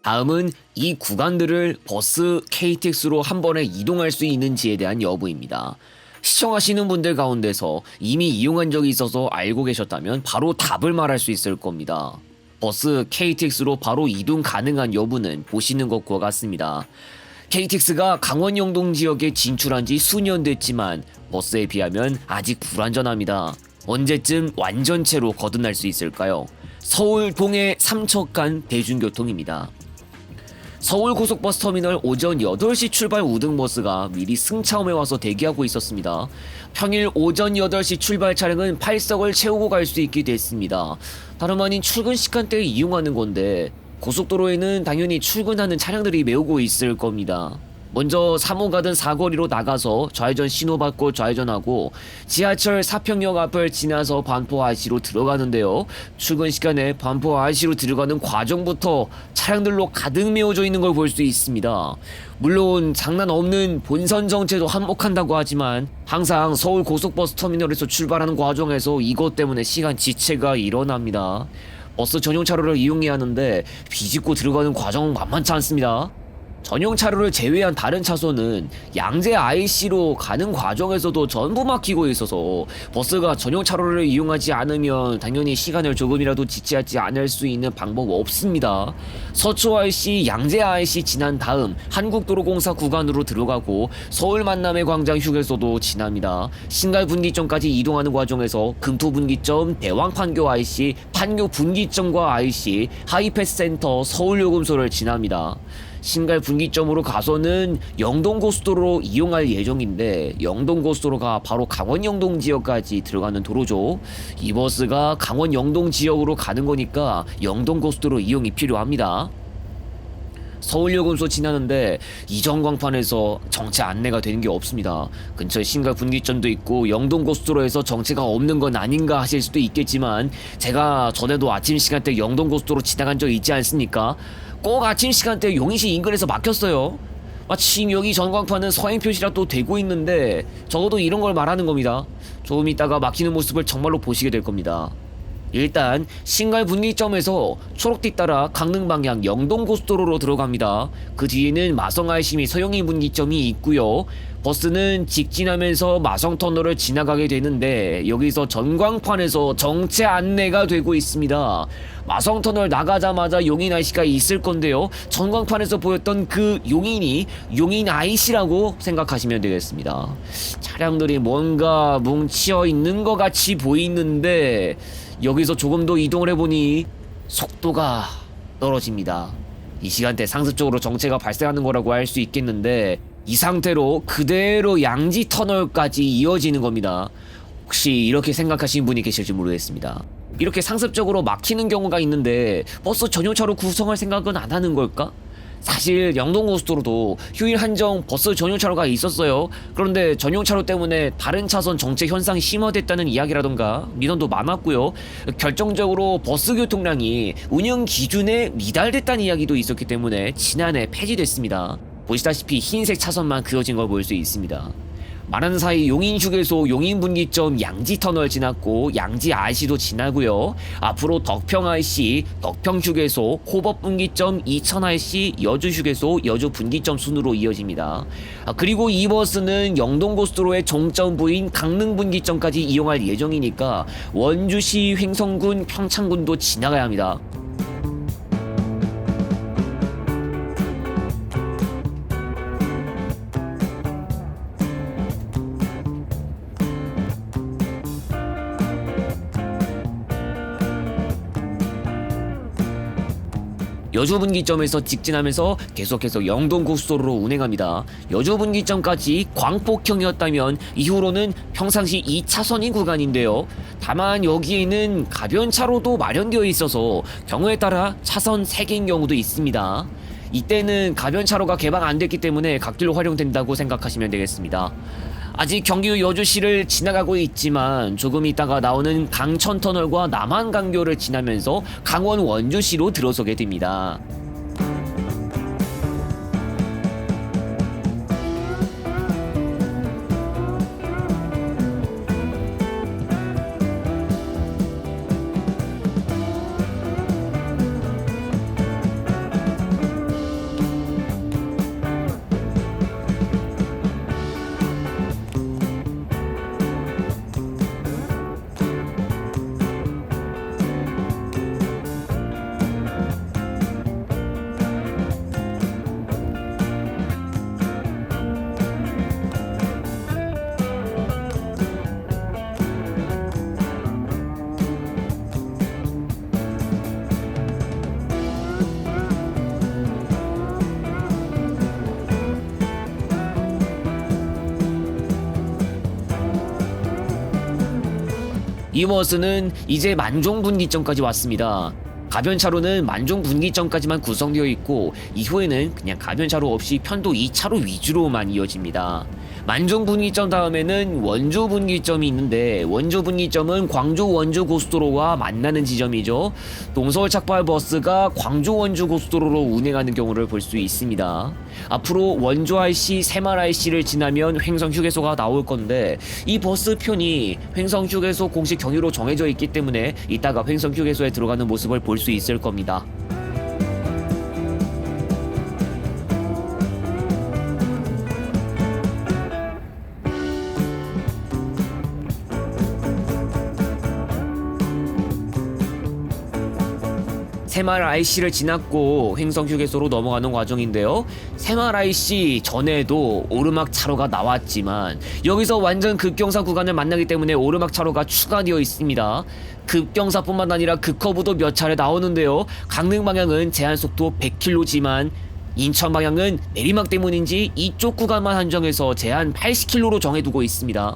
다음은 이 구간들을 버스 KTX로 한 번에 이동할 수 있는지에 대한 여부입니다. 시청하시는 분들 가운데서 이미 이용한 적이 있어서 알고 계셨다면 바로 답을 말할 수 있을 겁니다. 버스 KTX로 바로 이동 가능한 여부는 보시는 것과 같습니다. KTX가 강원 영동 지역에 진출한 지 수년 됐지만 버스에 비하면 아직 불안전합니다. 언제쯤 완전체로 거듭날 수 있을까요? 서울 동해 삼척간 대중교통입니다. 서울 고속버스 터미널 오전 8시 출발 우등버스가 미리 승차움에 와서 대기하고 있었습니다. 평일 오전 8시 출발 차량은 8석을 채우고 갈 수 있게 됐습니다. 다름 아닌 출근 시간대에 이용하는 건데 고속도로에는 당연히 출근하는 차량들이 메우고 있을 겁니다. 먼저 3호 가든 사거리로 나가서 좌회전 신호받고 좌회전하고 지하철 사평역 앞을 지나서 반포 IC로 들어가는데요. 출근 시간에 반포 IC로 들어가는 과정부터 차량들로 가득 메워져 있는 걸 볼 수 있습니다. 물론 장난 없는 본선 정체도 한몫한다고 하지만 항상 서울 고속버스 터미널에서 출발하는 과정에서 이것 때문에 시간 지체가 일어납니다. 버스 전용 차로를 이용해야 하는데 비집고 들어가는 과정은 만만치 않습니다. 전용 차로를 제외한 다른 차선은 양재 IC로 가는 과정에서도 전부 막히고 있어서 버스가 전용 차로를 이용하지 않으면 당연히 시간을 조금이라도 지체하지 않을 수 있는 방법 없습니다. 서초 IC, 양재 IC 지난 다음 한국도로공사 구간으로 들어가고 서울 만남의 광장 휴게소도 지납니다. 신갈 분기점까지 이동하는 과정에서 금토 분기점, 대왕 판교 IC, 판교 분기점과 IC, 하이패스 센터, 서울요금소를 지납니다. 신갈 분기점으로 가서는 영동고속도로로 이용할 예정인데 영동고속도로가 바로 강원 영동 지역까지 들어가는 도로죠. 이 버스가 강원 영동 지역으로 가는 거니까 영동고속도로 이용이 필요합니다. 서울요금소 지나는데 이전광판에서 정체 안내가 되는 게 없습니다. 근처에 신갈 분기점도 있고 영동고속도로에서 정체가 없는 건 아닌가 하실 수도 있겠지만 제가 전에도 아침 시간대 영동고속도로 지나간 적 있지 않습니까? 꼭 아침 시간대 용인시 인근에서 막혔어요. 마침 여기 전광판은 서행 표시라 또 되고 있는데 적어도 이런 걸 말하는 겁니다. 조금 있다가 막히는 모습을 정말로 보시게 될 겁니다. 일단 신갈 분기점에서 초록빛 따라 강릉 방향 영동고속도로로 들어갑니다. 그 뒤에는 마성 IC 및 서영인 분기점이 있고요. 버스는 직진하면서 마성터널을 지나가게 되는데 여기서 전광판에서 정체 안내가 되고 있습니다. 마성터널 나가자마자 용인 IC가 있을 건데요. 전광판에서 보였던 그 용인이 용인 IC라고 생각하시면 되겠습니다. 차량들이 뭔가 뭉쳐 있는 것 같이 보이는데 여기서 조금 더 이동을 해보니 속도가 떨어집니다. 이 시간대 상습적으로 정체가 발생하는 거라고 할 수 있겠는데 이 상태로 그대로 양지 터널까지 이어지는 겁니다. 혹시 이렇게 생각하시는 분이 계실지 모르겠습니다. 이렇게 상습적으로 막히는 경우가 있는데 버스 전용차로 구성할 생각은 안 하는 걸까? 사실 영동고속도로도 휴일 한정 버스 전용차로가 있었어요. 그런데 전용차로 때문에 다른 차선 정체 현상이 심화됐다는 이야기라던가 민원도 많았고요. 결정적으로 버스 교통량이 운영 기준에 미달됐다는 이야기도 있었기 때문에 지난해 폐지됐습니다. 보시다시피 흰색 차선만 그어진 걸 볼 수 있습니다. 말하는 사이 용인휴게소 용인분기점 양지터널 지났고 양지 IC도 지나고요. 앞으로 덕평 IC, 덕평휴게소, 호법분기점 이천 IC, 여주휴게소, 여주분기점 순으로 이어집니다. 그리고 이 버스는 영동고속도로의 종점부인 강릉분기점까지 이용할 예정이니까 원주시, 횡성군, 평창군도 지나가야 합니다. 여주분기점에서 직진하면서 계속해서 영동고속도로로 운행합니다. 여주분기점까지 광폭형이었다면 이후로는 평상시 2차선인 구간인데요. 다만 여기에는 가변차로도 마련되어 있어서 경우에 따라 차선 3개인 경우도 있습니다. 이때는 가변차로가 개방 안 됐기 때문에 각길로 활용된다고 생각하시면 되겠습니다. 아직 경기 여주시를 지나가고 있지만 조금 있다가 나오는 강천터널과 남한강교를 지나면서 강원 원주시로 들어서게 됩니다. 이 버스는 이제 만종분기점까지 왔습니다. 가변차로는 만종분기점까지만 구성되어 있고 이후에는 그냥 가변차로 없이 편도 2차로 위주로만 이어집니다. 만종분기점 다음에는 원조분기점이 있는데 원조분기점은 광주 원주 고속도로와 만나는 지점이죠. 동서울 착발 버스가 광주 원주 고속도로로 운행하는 경우를 볼 수 있습니다. 앞으로 원조 IC, 새마을 IC를 지나면 횡성 휴게소가 나올 건데 이 버스 편이 횡성 휴게소 공식 경유로 정해져 있기 때문에 이따가 횡성 휴게소에 들어가는 모습을 볼 수 있을 겁니다. 새마을 IC를 지났고 횡성 휴게소로 넘어가는 과정인데요. 새마을 IC 전에도 오르막 차로가 나왔지만 여기서 완전 급경사 구간을 만나기 때문에 오르막 차로가 추가되어 있습니다. 급경사뿐만 아니라 급커브도 몇 차례 나오는데요. 강릉 방향은 제한 속도 100km지만 인천 방향은 내리막 때문인지 이쪽 구간만 한정해서 제한 80km로 정해두고 있습니다.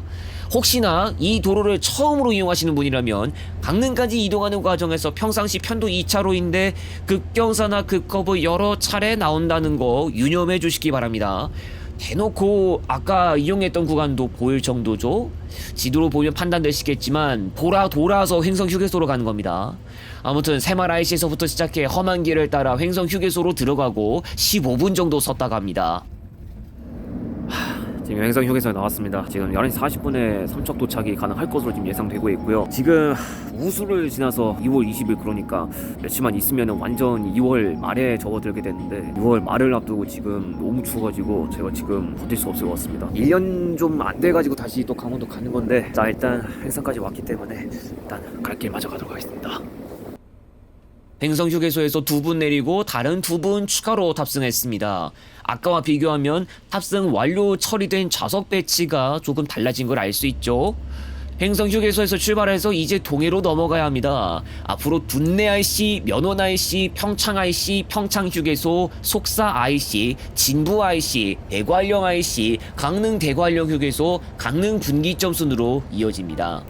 혹시나 이 도로를 처음으로 이용하시는 분이라면 강릉까지 이동하는 과정에서 평상시 편도 2차로인데 급경사나 급커브 여러 차례 나온다는 거 유념해 주시기 바랍니다. 대놓고 아까 이용했던 구간도 보일 정도죠. 지도로 보면 판단되시겠지만 돌아서 횡성 휴게소로 가는 겁니다. 아무튼 새마을 IC에서부터 시작해 험한 길을 따라 횡성 휴게소로 들어가고 15분 정도 섰다 갑니다. 지금 횡성 휴게소에 나왔습니다. 지금 11시 40분에 삼척 도착이 가능할 것으로 지금 예상되고 있고요. 지금 우수를 지나서 2월 20일 그러니까 며칠만 있으면 완전 2월 말에 접어들게 되는데 6월 말을 앞두고 지금 너무 추워가지고 제가 지금 버틸 수 없을 것 같습니다. 1년 좀 안 돼가지고 다시 또 강원도 가는 건데 자 일단 횡성까지 왔기 때문에 일단 갈 길 마저 가도록 하겠습니다. 횡성 휴게소에서 2분 내리고 다른 2분 추가로 탑승했습니다. 아까와 비교하면 탑승 완료 처리된 좌석 배치가 조금 달라진 걸 알 수 있죠. 횡성 휴게소에서 출발해서 이제 동해로 넘어가야 합니다. 앞으로 둔내 IC, 면원 IC, 평창 IC, 평창 휴게소, 속사 IC, 진부 IC, 대관령 IC, 강릉 대관령 휴게소, 강릉 분기점 순으로 이어집니다.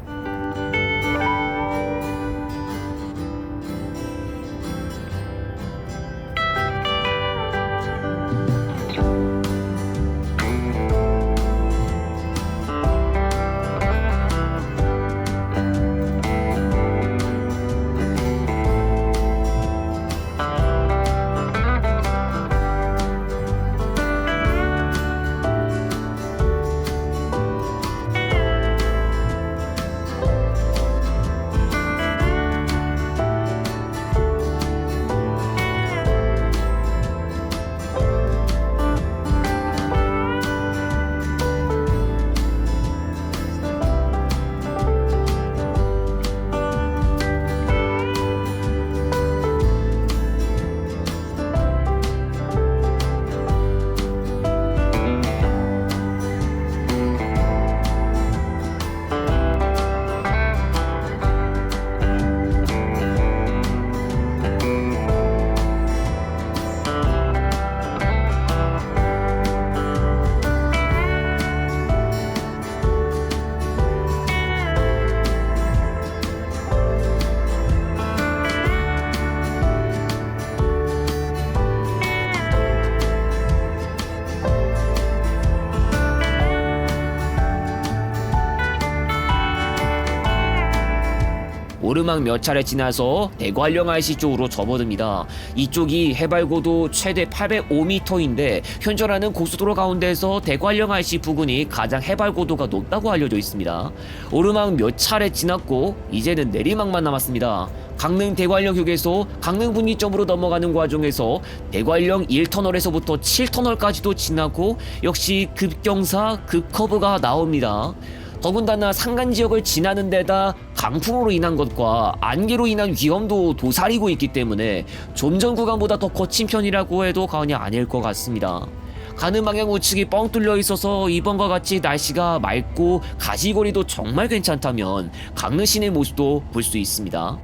오르막 몇 차례 지나서 대관령 IC 쪽으로 접어듭니다. 이쪽이 해발고도 최대 805m인데 현존하는 고속도로 가운데서 대관령 IC 부근이 가장 해발고도가 높다고 알려져 있습니다. 오르막 몇 차례 지났고 이제는 내리막만 남았습니다. 강릉 대관령 휴게소, 강릉 분기점으로 넘어가는 과정에서 대관령 1터널에서부터 7터널까지도 지나고 역시 급경사, 급커브가 나옵니다. 더군다나 산간지역을 지나는 데다 강풍으로 인한 것과 안개로 인한 위험도 도사리고 있기 때문에 좀 전 구간보다 더 거친 편이라고 해도 과언이 아닐 것 같습니다. 가는 방향 우측이 뻥 뚫려 있어서 이번과 같이 날씨가 맑고 가시거리도 정말 괜찮다면 강릉 시내 모습도 볼 수 있습니다.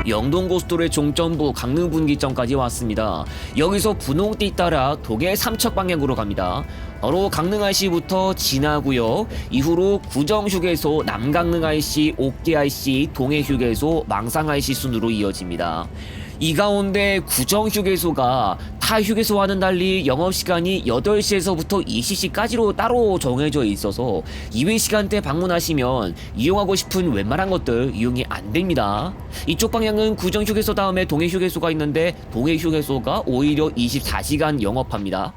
영동고속도로의 종점부 강릉 분기점까지 왔습니다. 여기서 분홍띠 따라 동해 삼척 방향으로 갑니다. 바로 강릉 IC부터 진화구역, 이후로 구정휴게소, 남강릉 IC, 옥계 IC, 동해휴게소, 망상 IC 순으로 이어집니다. 이 가운데 구정휴게소가 타 휴게소와는 달리 영업시간이 8시에서부터 20시까지로 따로 정해져 있어서 이외 시간대 방문하시면 이용하고 싶은 웬만한 것들 이용이 안 됩니다. 이쪽 방향은 구정휴게소 다음에 동해휴게소가 있는데 동해휴게소가 오히려 24시간 영업합니다.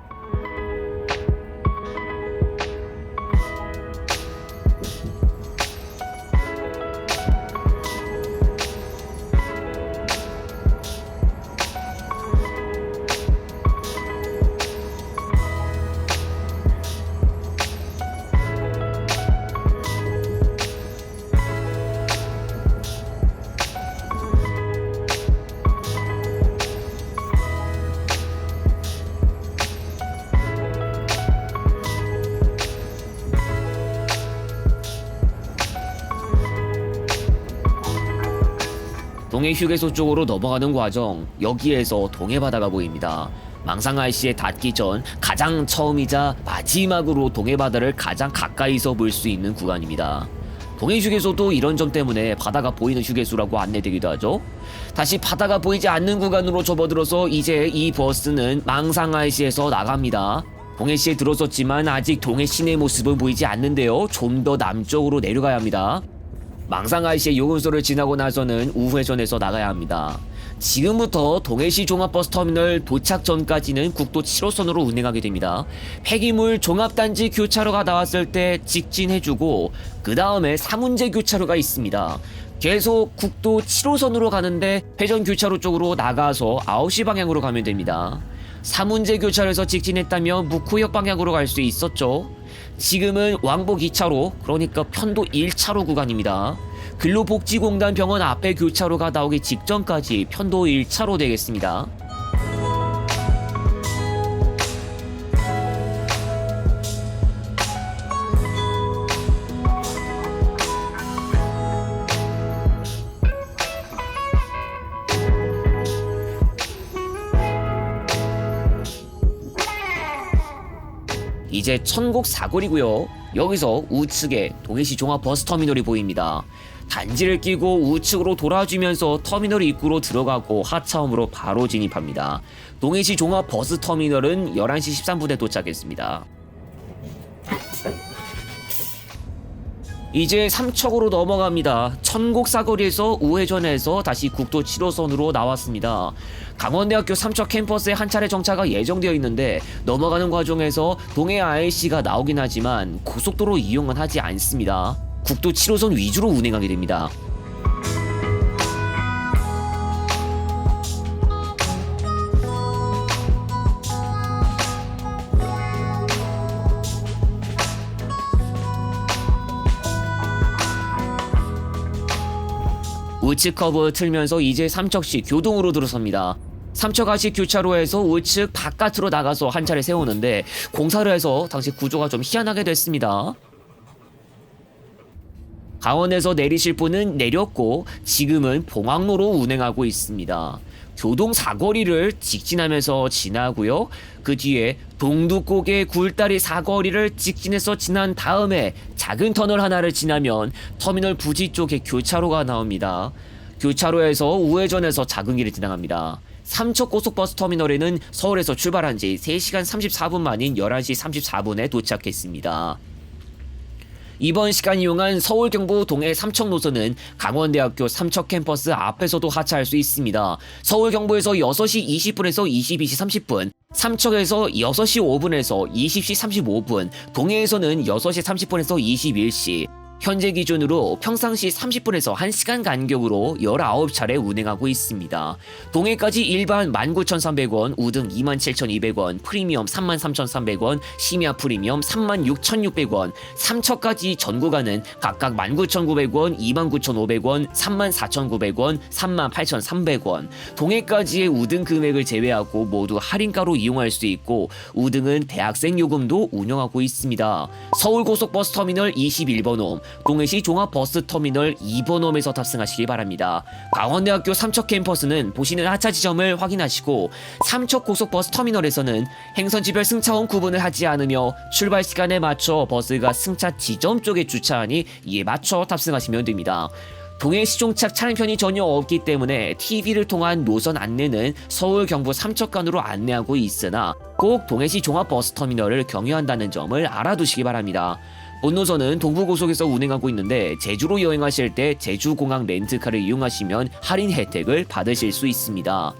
동해휴게소 쪽으로 넘어가는 과정, 여기에서 동해바다가 보입니다. 망상 IC에 닿기 전 가장 처음이자 마지막으로 동해바다를 가장 가까이서 볼 수 있는 구간입니다. 동해휴게소도 이런 점 때문에 바다가 보이는 휴게소라고 안내되기도 하죠. 다시 바다가 보이지 않는 구간으로 접어들어서 이제 이 버스는 망상 IC에서 나갑니다. 동해시에 들어섰지만 아직 동해 시내 모습은 보이지 않는데요. 좀 더 남쪽으로 내려가야 합니다. 망상 IC의 요금소를 지나고 나서는 우회전해서 나가야 합니다. 지금부터 동해시 종합버스터미널 도착 전까지는 국도 7호선으로 운행하게 됩니다. 폐기물 종합단지 교차로가 나왔을 때 직진해주고 그 다음에 삼운제 교차로가 있습니다. 계속 국도 7호선으로 가는데 회전 교차로 쪽으로 나가서 9시 방향으로 가면 됩니다. 삼운제 교차로에서 직진했다면 묵호역 방향으로 갈 수 있었죠. 지금은 왕복 2차로, 그러니까 편도 1차로 구간입니다. 근로복지공단 병원 앞에 교차로가 나오기 직전까지 편도 1차로 되겠습니다. 이제 천곡 사거리고요. 여기서 우측에 동해시 종합버스터미널이 보입니다. 단지를 끼고 우측으로 돌아주면서 터미널 입구로 들어가고 하차함으로 바로 진입합니다. 동해시 종합버스터미널은 11시 13분에 도착했습니다. 이제 삼척으로 넘어갑니다. 천곡 사거리에서 우회전해서 다시 국도 7호선으로 나왔습니다. 강원대학교 삼척 캠퍼스에 한 차례 정차가 예정되어 있는데 넘어가는 과정에서 동해 IC가 나오긴 하지만 고속도로 이용은 하지 않습니다. 국도 7호선 위주로 운행하게 됩니다. 우측 커브 틀면서 이제 삼척시 교동으로 들어섭니다. 삼척아시 교차로에서 우측 바깥으로 나가서 한 차례 세우는데 공사를 해서 당시 구조가 좀 희한하게 됐습니다. 강원에서 내리실 분은 내렸고 지금은 봉황로로 운행하고 있습니다. 교동 사거리를 직진하면서 지나고요. 그 뒤에 동두곡의 굴다리 사거리를 직진해서 지난 다음에 작은 터널 하나를 지나면 터미널 부지 쪽에 교차로가 나옵니다. 교차로에서 우회전해서 작은 길을 지나갑니다. 삼척 고속버스 터미널에는 서울에서 출발한 지 3시간 34분 만인 11시 34분에 도착했습니다. 이번 시간 이용한 서울 경부 동해 삼척 노선은 강원대학교 삼척 캠퍼스 앞에서도 하차할 수 있습니다. 서울 경부에서 6시 20분에서 22시 30분, 삼척에서 6시 5분에서 20시 35분, 동해에서는 6시 30분에서 21시, 현재 기준으로 평상시 30분에서 1시간 간격으로 19차례 운행하고 있습니다. 동해까지 일반 19,300원, 우등 27,200원, 프리미엄 33,300원, 심야 프리미엄 36,600원, 삼척까지 전 구간은 각각 19,900원, 29,500원, 34,900원, 38,300원, 동해까지의 우등 금액을 제외하고 모두 할인가로 이용할 수 있고 우등은 대학생 요금도 운영하고 있습니다. 서울고속버스터미널 21번홈, 동해시 종합버스터미널 2번홈에서 탑승하시기 바랍니다. 강원대학교 삼척 캠퍼스는 보시는 하차 지점을 확인하시고 삼척 고속버스터미널에서는 행선지별 승차원 구분을 하지 않으며 출발 시간에 맞춰 버스가 승차 지점 쪽에 주차하니 이에 맞춰 탑승하시면 됩니다. 동해시종착 차량편이 전혀 없기 때문에 TV를 통한 노선 안내는 서울 경부 삼척간으로 안내하고 있으나 꼭 동해시 종합버스터미널을 경유한다는 점을 알아두시기 바랍니다. 본 노선은 동부고속에서 운행하고 있는데 제주로 여행하실 때 제주공항 렌트카를 이용하시면 할인 혜택을 받으실 수 있습니다.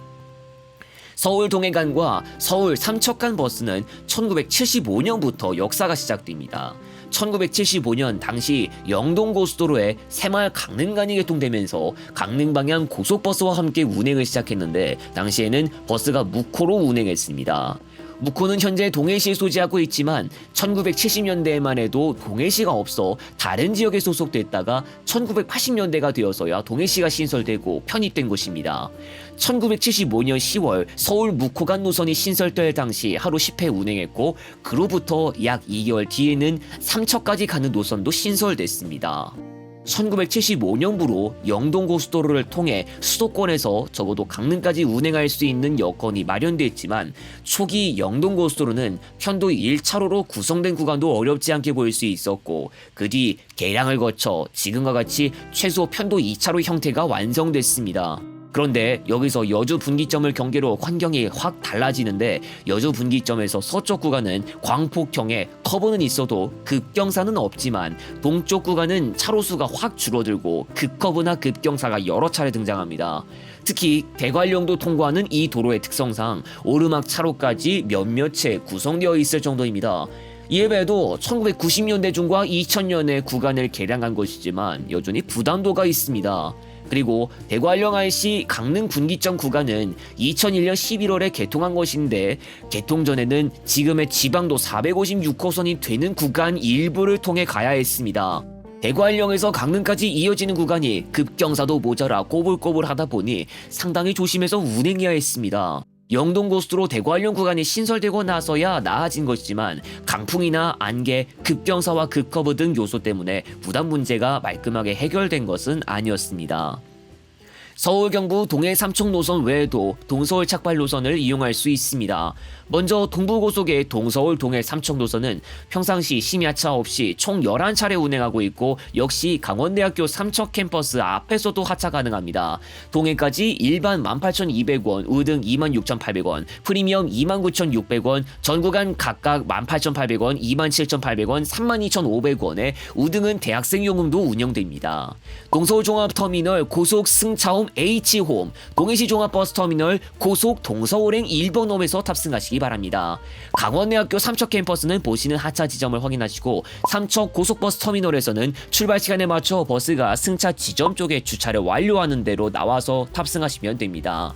서울 동해간과 서울 삼척간 버스는 1975년부터 역사가 시작됩니다. 1975년 당시 영동고속도로에 새마을 강릉간이 개통되면서 강릉 방향 고속버스와 함께 운행을 시작했는데 당시에는 버스가 무코로 운행했습니다. 무코는 현재 동해시에 소지하고 있지만 1970년대에만 해도 동해시가 없어 다른 지역에 소속됐다가 1980년대가 되어서야 동해시가 신설되고 편입된 곳입니다. 1975년 10월 서울 무코간 노선이 신설될 당시 하루 10회 운행했고 그로부터 약 2개월 뒤에는 삼척까지 가는 노선도 신설됐습니다. 1975년부로 영동고속도로를 통해 수도권에서 적어도 강릉까지 운행할 수 있는 여건이 마련됐지만 초기 영동고속도로는 편도 1차로로 구성된 구간도 어렵지 않게 보일 수 있었고 그 뒤 개량을 거쳐 지금과 같이 최소 편도 2차로 형태가 완성됐습니다. 그런데 여기서 여주 분기점을 경계로 환경이 확 달라지는데 여주 분기점에서 서쪽 구간은 광폭형의 커브는 있어도 급경사는 없지만 동쪽 구간은 차로수가 확 줄어들고 급커브나 급경사가 여러 차례 등장합니다. 특히 대관령도 통과하는 이 도로의 특성상 오르막 차로까지 몇몇 채 구성되어 있을 정도입니다. 이에 비해도 1990년대 중과 2000년에 구간을 개량한 것이지만 여전히 부담도가 있습니다. 그리고 대관령 IC 강릉 분기점 구간은 2001년 11월에 개통한 것인데 개통 전에는 지금의 지방도 456호선이 되는 구간 일부를 통해 가야 했습니다. 대관령에서 강릉까지 이어지는 구간이 급경사도 모자라 꼬불꼬불하다 보니 상당히 조심해서 운행해야 했습니다. 영동고속도로 대관령 구간이 신설되고 나서야 나아진 것이지만 강풍이나 안개, 급경사와 급커브 등 요소 때문에 부담 문제가 말끔하게 해결된 것은 아니었습니다. 서울 경부 동해 삼척 노선 외에도 동서울 착발 노선을 이용할 수 있습니다. 먼저 동부고속의 동서울 동해 삼척 노선은 평상시 심야차 없이 총 11차례 운행하고 있고 역시 강원대학교 삼척 캠퍼스 앞에서도 하차 가능합니다. 동해까지 일반 18,200원, 우등 26,800원, 프리미엄 29,600원, 전 구간 각각 18,800원, 27,800원, 32,500원에 우등은 대학생 요금도 운영됩니다. 동서울 종합터미널 고속 승차홈 H홈, 동해시 종합버스터미널 고속 동서울행 1번홈에서 탑승하시기 바랍니다. 강원대학교 삼척 캠퍼스는 보시는 하차 지점을 확인하시고 삼척 고속버스터미널에서는 출발 시간에 맞춰 버스가 승차 지점 쪽에 주차를 완료하는 대로 나와서 탑승하시면 됩니다.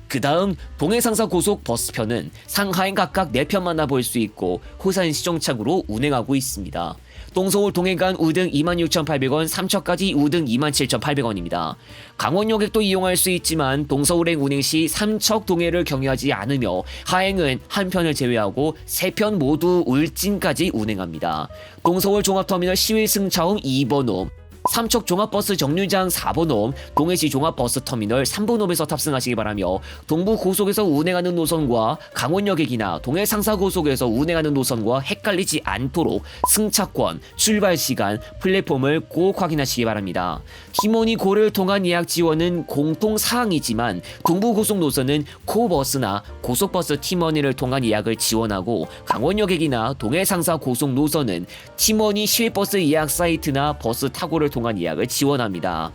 그 다음 동해상사 고속버스편은 상하행 각각 4편 만나볼 수 있고 호산 시종착으로 운행하고 있습니다. 동서울 동해간 우등 26,800원, 삼척까지 우등 27,800원입니다. 강원여객도 이용할 수 있지만 동서울행 운행 시 삼척 동해를 경유하지 않으며 하행은 한 편을 제외하고 3편 모두 울진까지 운행합니다. 동서울 종합터미널 11승차홈 2번홈, 삼척 종합버스 정류장 4번홈, 동해시 종합버스터미널 3번홈에서 탑승하시기 바라며 동부고속에서 운행하는 노선과 강원여객이나 동해상사고속에서 운행하는 노선과 헷갈리지 않도록 승차권, 출발시간, 플랫폼을 꼭 확인하시기 바랍니다. 티모니 고를 통한 예약 지원은 공통사항이지만 동부고속 노선은 코버스나 고속버스 티머니를 통한 예약을 지원하고 강원여객이나 동해상사고속 노선은 티머니 시외버스 예약 사이트나 버스 타고를 통한 예약을 지원합니다.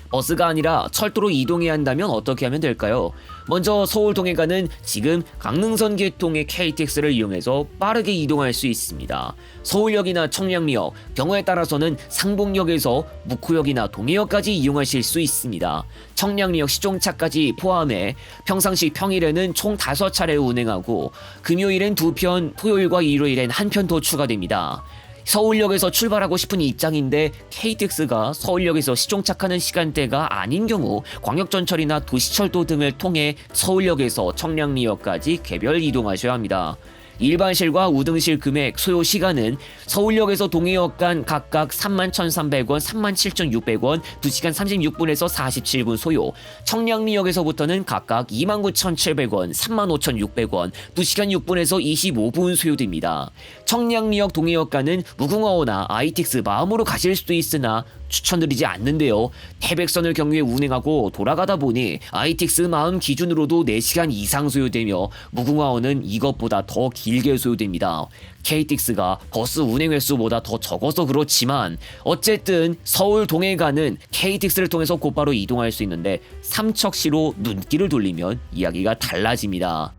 버스가 아니라 철도로 이동해야 한다면 어떻게 하면 될까요? 먼저 서울 동해가는 지금 강릉선 계통의 KTX를 이용해서 빠르게 이동할 수 있습니다. 서울역이나 청량리역, 경우에 따라서는 상봉역에서 묵호역이나 동해역까지 이용하실 수 있습니다. 청량리역 시종차까지 포함해 평상시 평일에는 총 5차례 운행하고 금요일엔 2편, 토요일과 일요일엔 1편 더 추가됩니다. 서울역에서 출발하고 싶은 입장인데 KTX가 서울역에서 시종착하는 시간대가 아닌 경우 광역전철이나 도시철도 등을 통해 서울역에서 청량리역까지 개별 이동하셔야 합니다. 일반실과 우등실 금액, 소요 시간은 서울역에서 동해역 간 각각 31,300원, 37,600원, 2시간 36분에서 47분 소요, 청량리역에서부터는 각각 29,700원, 35,600원, 2시간 6분에서 25분 소요됩니다. 청량리역 동해역 간은 무궁화호나 ITX 마음으로 가실 수도 있으나 추천드리지 않는데요. 태백선을 경유해 운행하고 돌아가다 보니 ITX 마음 기준으로도 4시간 이상 소요되며 무궁화호는 이것보다 더 길게 소요됩니다. KTX가 버스 운행 횟수보다 더 적어서 그렇지만 어쨌든 서울 동해가는 KTX를 통해서 곧바로 이동할 수 있는데 삼척시로 눈길을 돌리면 이야기가 달라집니다.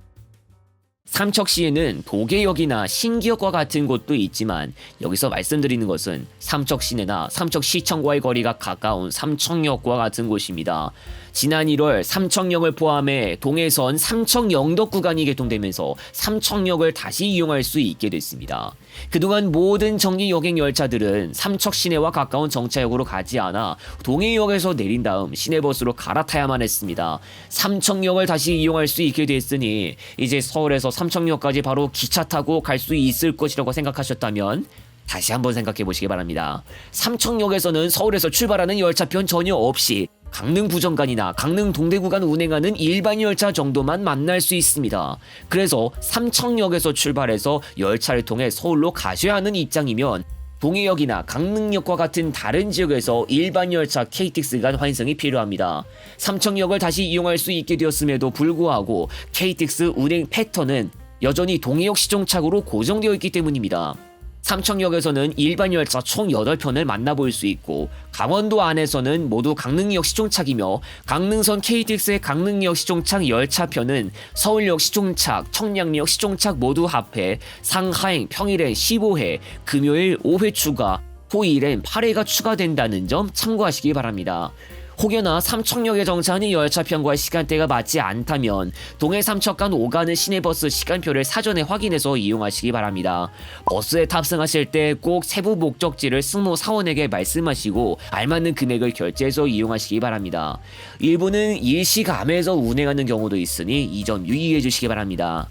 삼척시에는 도계역이나 신기역과 같은 곳도 있지만 여기서 말씀드리는 것은 삼척 시내나 삼척시청과의 거리가 가까운 삼청역과 같은 곳입니다. 지난 1월 삼청역을 포함해 동해선 삼청영덕 구간이 개통되면서 삼청역을 다시 이용할 수 있게 됐습니다. 그동안 모든 정기 여객 열차들은 삼척 시내와 가까운 정차역으로 가지 않아 동해역에서 내린 다음 시내버스로 갈아타야만 했습니다. 삼청역을 다시 이용할 수 있게 됐으니 이제 서울에서 삼청역까지 바로 기차 타고 갈 수 있을 것이라고 생각하셨다면 다시 한번 생각해 보시기 바랍니다. 삼청역에서는 서울에서 출발하는 열차편 전혀 없이 강릉 부정간이나 강릉 동대 구간 운행하는 일반 열차 정도만 만날 수 있습니다. 그래서 삼청역에서 출발해서 열차를 통해 서울로 가셔야 하는 입장이면 동해역이나 강릉역과 같은 다른 지역에서 일반 열차 KTX 간 환승이 필요합니다. 삼청역을 다시 이용할 수 있게 되었음에도 불구하고 KTX 운행 패턴은 여전히 동해역 시종착오로 고정되어 있기 때문입니다. 삼청역에서는 일반 열차 총 8편을 만나볼 수 있고 강원도 안에서는 모두 강릉역 시종착이며 강릉선 KTX의 강릉역 시종착 열차편은 서울역 시종착, 청량리역 시종착 모두 합해 상하행 평일엔 15회, 금요일 5회 추가, 토일엔 8회가 추가된다는 점 참고하시기 바랍니다. 혹여나 삼청역에 정차하는 열차편과 시간대가 맞지 않다면 동해 삼척 간 오가는 시내버스 시간표를 사전에 확인해서 이용하시기 바랍니다. 버스에 탑승하실 때 꼭 세부 목적지를 승무 사원에게 말씀하시고 알맞는 금액을 결제해서 이용하시기 바랍니다. 일부는 일시감에서 운행하는 경우도 있으니 이 점 유의해 주시기 바랍니다.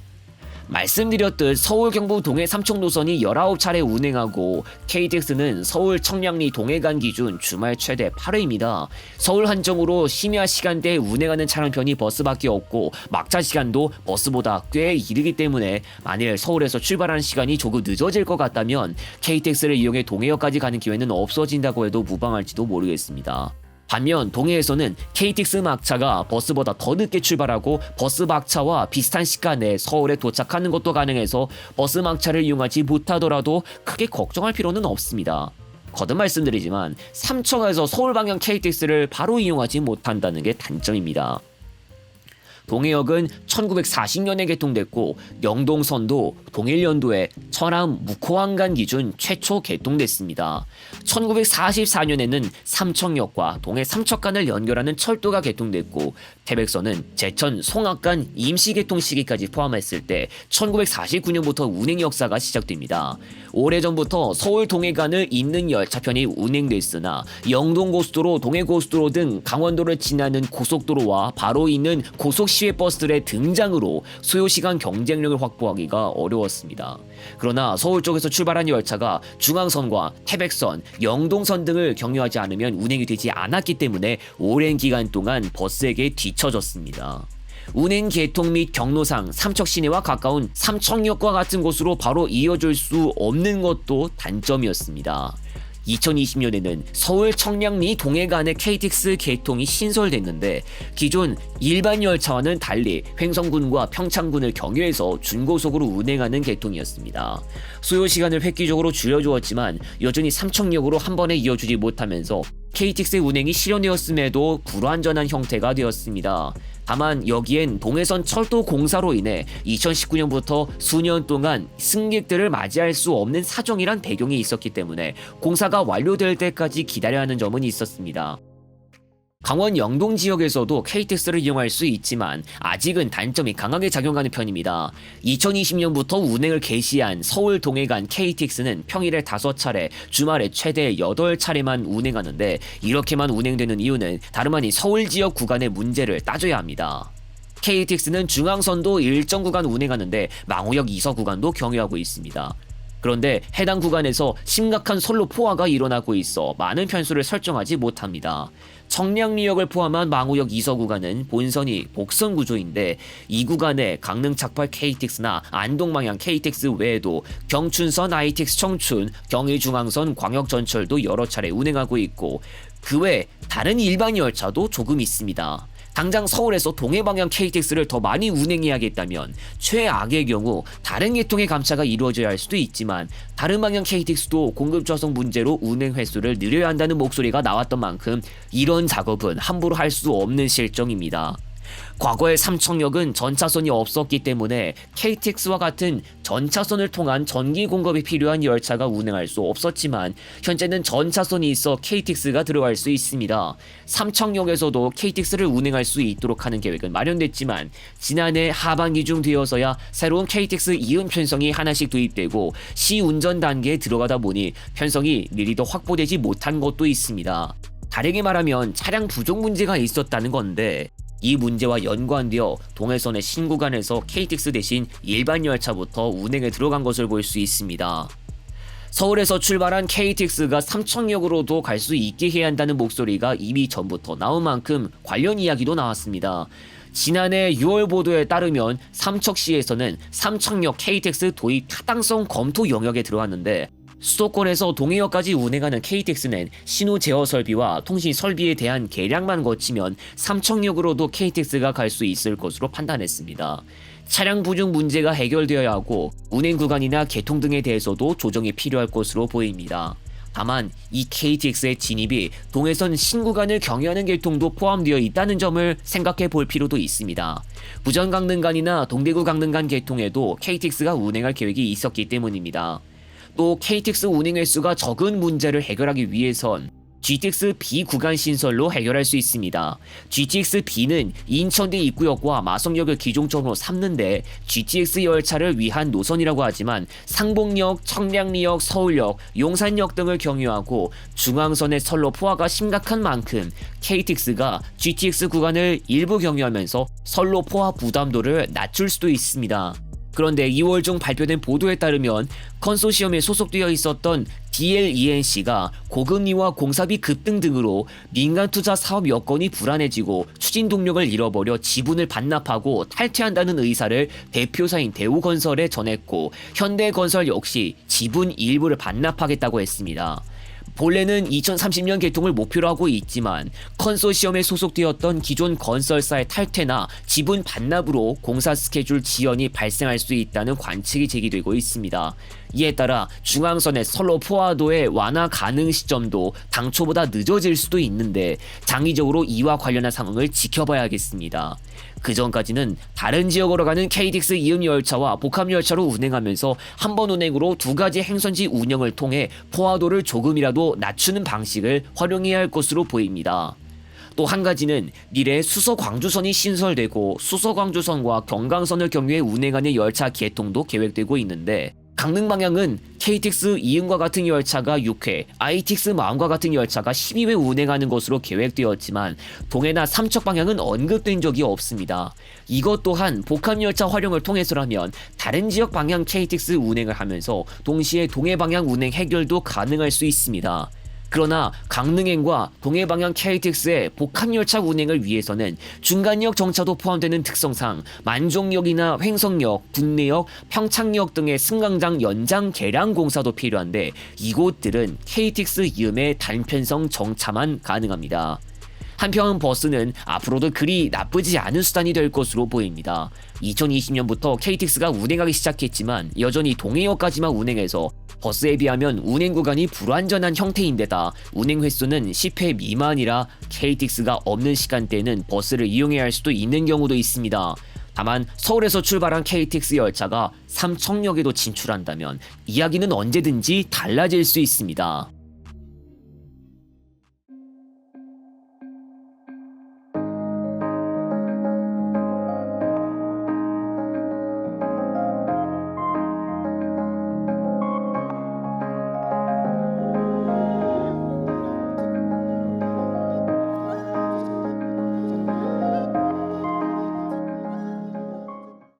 말씀드렸듯 서울 경부 동해 삼청 노선이 19차례 운행하고 KTX는 서울 청량리 동해간 기준 주말 최대 8회입니다. 서울 한정으로 심야 시간대에 운행하는 차량편이 버스밖에 없고 막차 시간도 버스보다 꽤 이르기 때문에 만일 서울에서 출발하는 시간이 조금 늦어질 것 같다면 KTX를 이용해 동해역까지 가는 기회는 없어진다고 해도 무방할지도 모르겠습니다. 반면 동해에서는 KTX 막차가 버스보다 더 늦게 출발하고 버스 막차와 비슷한 시간에 서울에 도착하는 것도 가능해서 버스 막차를 이용하지 못하더라도 크게 걱정할 필요는 없습니다. 거듭 말씀드리지만 삼척에서 서울 방향 KTX를 바로 이용하지 못한다는 게 단점입니다. 동해역은 1940년에 개통됐고 영동선도 동일연도에 천안 묵호항간 기준 최초 개통됐습니다. 1944년에는 삼청역과 동해 삼척간을 연결하는 철도가 개통됐고 태백선은 제천 송악간 임시 개통 시기까지 포함했을 때 1949년부터 운행 역사가 시작됩니다. 오래전부터 서울 동해간을 잇는 열차편이 운행됐으나 영동고속도로, 동해고속도로 등 강원도를 지나는 고속도로와 바로 있는 고속시외버스들의 등장으로 소요시간 경쟁력을 확보하기가 어려웠습니다. 그러나 서울 쪽에서 출발한 열차가 중앙선과 태백선, 영동선 등을 경유하지 않으면 운행이 되지 않았기 때문에 오랜 기간 동안 버스에게 뒤처졌습니다. 운행 계통 및 경로상 삼척 시내와 가까운 삼청역과 같은 곳으로 바로 이어질 수 없는 것도 단점이었습니다. 2020년에는 서울 청량리 동해간의 KTX 개통이 신설됐는데 기존 일반 열차와는 달리 횡성군과 평창군을 경유해서 준고속으로 운행하는 개통이었습니다. 소요 시간을 획기적으로 줄여주었지만 여전히 삼청역으로 한 번에 이어주지 못하면서 KTX의 운행이 실현되었음에도 불완전한 형태가 되었습니다. 다만 여기엔 동해선 철도 공사로 인해 2019년부터 수년 동안 승객들을 맞이할 수 없는 사정이란 배경이 있었기 때문에 공사가 완료될 때까지 기다려야 하는 점은 있었습니다. 강원 영동 지역에서도 KTX를 이용할 수 있지만 아직은 단점이 강하게 작용하는 편입니다. 2020년부터 운행을 개시한 서울 동해간 KTX는 평일에 5차례, 주말에 최대 8차례만 운행하는데 이렇게만 운행되는 이유는 다름 아닌 서울 지역 구간의 문제를 따져야 합니다. KTX는 중앙선도 일정 구간 운행하는데 망우역 2서 구간도 경유하고 있습니다. 그런데 해당 구간에서 심각한 선로 포화가 일어나고 있어 많은 편수를 설정하지 못합니다. 청량리역을 포함한 망우역 2서 구간은 본선이 복선 구조인데 이 구간에 강릉 착발 KTX나 안동방향 KTX 외에도 경춘선 ITX 청춘, 경의중앙선 광역전철도 여러 차례 운행하고 있고 그 외 다른 일반 열차도 조금 있습니다. 당장 서울에서 동해방향 KTX를 더 많이 운행해야겠다면 최악의 경우 다른 계통의 감차가 이루어져야 할 수도 있지만 다른 방향 KTX도 공급 좌석 문제로 운행 횟수를 늘려야 한다는 목소리가 나왔던 만큼 이런 작업은 함부로 할 수 없는 실정입니다. 과거에 삼청역은 전차선이 없었기 때문에 KTX와 같은 전차선을 통한 전기 공급이 필요한 열차가 운행할 수 없었지만 현재는 전차선이 있어 KTX가 들어갈 수 있습니다. 삼청역에서도 KTX를 운행할 수 있도록 하는 계획은 마련됐지만 지난해 하반기쯤 되어서야 새로운 KTX 이음 편성이 하나씩 도입되고 시운전 단계에 들어가다 보니 편성이 미리 더 확보되지 못한 것도 있습니다. 다르게 말하면 차량 부족 문제가 있었다는 건데 이 문제와 연관되어 동해선의 신구간에서 KTX 대신 일반 열차부터 운행에 들어간 것을 볼 수 있습니다. 서울에서 출발한 KTX가 삼청역으로도 갈 수 있게 해야 한다는 목소리가 이미 전부터 나온 만큼 관련 이야기도 나왔습니다. 지난해 6월 보도에 따르면 삼척시에서는 삼청역 KTX 도입 타당성 검토 영역에 들어왔는데 수도권에서 동해역까지 운행하는 KTX는 신호 제어 설비와 통신 설비에 대한 계량만 거치면 삼청역으로도 KTX가 갈 수 있을 것으로 판단했습니다. 차량 부족 문제가 해결되어야 하고 운행 구간이나 개통 등에 대해서도 조정이 필요할 것으로 보입니다. 다만 이 KTX의 진입이 동해선 신구간을 경유하는 계통도 포함되어 있다는 점을 생각해 볼 필요도 있습니다. 부전 강릉간이나 동대구 강릉간 계통에도 KTX가 운행할 계획이 있었기 때문입니다. 또 KTX 운행 횟수가 적은 문제를 해결하기 위해선 GTX B 구간 신설로 해결할 수 있습니다. GTX B는 인천대 입구역과 마성역을 기종점으로 삼는데 GTX 열차를 위한 노선이라고 하지만 상봉역, 청량리역, 서울역, 용산역 등을 경유하고 중앙선의 선로 포화가 심각한 만큼 KTX가 GTX 구간을 일부 경유하면서 선로 포화 부담도를 낮출 수도 있습니다. 그런데 2월 중 발표된 보도에 따르면 컨소시엄에 소속되어 있었던 DLENC가 고금리와 공사비 급등 등으로 민간 투자 사업 여건이 불안해지고 추진 동력을 잃어버려 지분을 반납하고 탈퇴한다는 의사를 대표사인 대우건설에 전했고 현대건설 역시 지분 일부를 반납하겠다고 했습니다. 본래는 2030년 개통을 목표로 하고 있지만 컨소시엄에 소속되었던 기존 건설사의 탈퇴나 지분 반납으로 공사 스케줄 지연이 발생할 수 있다는 관측이 제기되고 있습니다. 이에 따라 중앙선의 선로 포화도의 완화 가능 시점도 당초보다 늦어질 수도 있는데 장기적으로 이와 관련한 상황을 지켜봐야겠습니다. 그 전까지는 다른 지역으로 가는 KTX 이음 열차와 복합 열차로 운행하면서 한 번 운행으로 두 가지 행선지 운영을 통해 포화도를 조금이라도 낮추는 방식을 활용해야 할 것으로 보입니다. 또 한 가지는 미래 수서광주선이 신설되고 수서광주선과 경강선을 경유해 운행하는 열차 개통도 계획되고 있는데 강릉 방향은 KTX 이음과 같은 열차가 6회, ITX 마음과 같은 열차가 12회 운행하는 것으로 계획되었지만 동해나 삼척 방향은 언급된 적이 없습니다. 이것 또한 복합열차 활용을 통해서라면 다른 지역 방향 KTX 운행을 하면서 동시에 동해 방향 운행 해결도 가능할 수 있습니다. 그러나 강릉행과 동해방향 KTX의 복합열차 운행을 위해서는 중간역 정차도 포함되는 특성상 만종역이나 횡성역, 국내역, 평창역 등의 승강장 연장 개량 공사도 필요한데 이곳들은 KTX 이음의 단편성 정차만 가능합니다. 한편 버스는 앞으로도 그리 나쁘지 않은 수단이 될 것으로 보입니다. 2020년부터 KTX가 운행하기 시작했지만 여전히 동해역까지만 운행해서 버스에 비하면 운행 구간이 불완전한 형태인데다 운행 횟수는 10회 미만이라 KTX가 없는 시간대에는 버스를 이용해야 할 수도 있는 경우도 있습니다. 다만 서울에서 출발한 KTX 열차가 삼청역에도 진출한다면 이야기는 언제든지 달라질 수 있습니다.